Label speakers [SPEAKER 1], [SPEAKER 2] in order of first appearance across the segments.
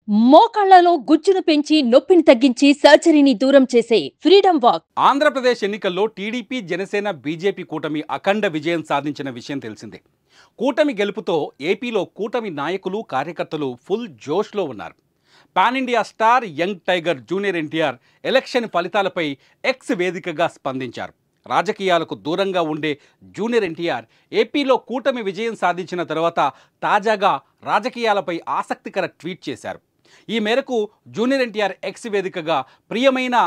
[SPEAKER 1] మోకాళ్లలో గుజ్జును పెంచి నొప్పిని తగ్గించి సర్జరీని దూరం చేసే ఫ్రీడమ్ వాక్.
[SPEAKER 2] ఆంధ్రప్రదేశ్ ఎన్నికల్లో టీడీపీ, జనసేన, బీజేపీ కూటమి అఖండ విజయం సాధించిన విషయం తెలిసిందే. కూటమి గెలుపుతో ఏపీలో కూటమి నాయకులు, కార్యకర్తలు ఫుల్ జోష్లో ఉన్నారు. Pan India star young tiger junior NTR election ఫలితాలపై ఎక్స్ వేదికగా స్పందించారు. రాజకీయాలకు దూరంగా ఉండే జూనియర్ ఎన్టీఆర్ ఏపీలో కూటమి విజయం సాధించిన తర్వాత తాజాగా రాజకీయాలపై ఆసక్తికర ట్వీట్ చేశారు. ఈ మేరకు జూనియర్ ఎన్టీఆర్ ఎక్స్ వేదికగా ప్రియమైన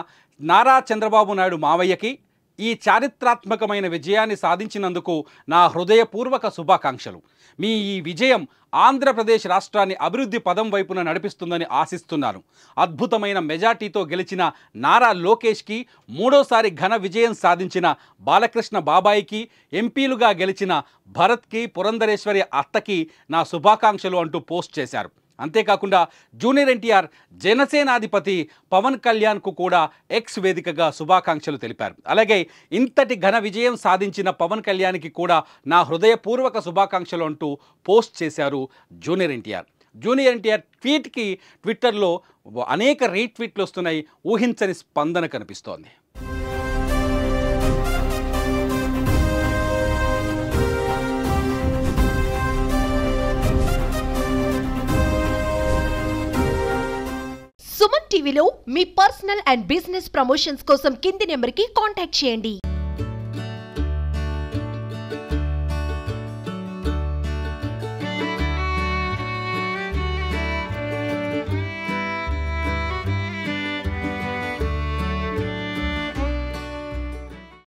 [SPEAKER 2] నారా చంద్రబాబు నాయుడు మావయ్యకి ఈ చారిత్రాత్మకమైన విజయాన్ని సాధించినందుకు నా హృదయపూర్వక శుభాకాంక్షలు. మీ ఈ విజయం ఆంధ్రప్రదేశ్ రాష్ట్రాన్ని అభివృద్ధి పదం వైపున నడిపిస్తుందని ఆశిస్తున్నాను. అద్భుతమైన మెజార్టీతో గెలిచిన నారా లోకేష్కి, మూడోసారి ఘన విజయం సాధించిన బాలకృష్ణ బాబాయికి, ఎంపీలుగా గెలిచిన భరత్కి, పురంధరేశ్వరి అత్తకి నా శుభాకాంక్షలు అంటూ పోస్ట్ చేశారు. అంతేకాకుండా జూనియర్ ఎన్టీఆర్ జనసేనాధిపతి పవన్ కళ్యాణ్కు కూడా ఎక్స్ వేదికగా శుభాకాంక్షలు తెలిపారు. అలాగే ఇంతటి ఘన విజయం సాధించిన పవన్ కళ్యాణ్కి కూడా నా హృదయపూర్వక శుభాకాంక్షలు అంటూ పోస్ట్ చేశారు జూనియర్ ఎన్టీఆర్. జూనియర్ ఎన్టీఆర్ ట్వీట్కి ట్విట్టర్లో అనేక రీట్వీట్లు వస్తున్నాయి. ఊహించని స్పందన కనిపిస్తోంది.
[SPEAKER 3] సుమన్ టీవీలో మీ పర్సనల్ అండ్ బిజినెస్ ప్రమోషన్స్ కోసం కింది నెంబర్కి కాంటాక్ట్ చేయండి.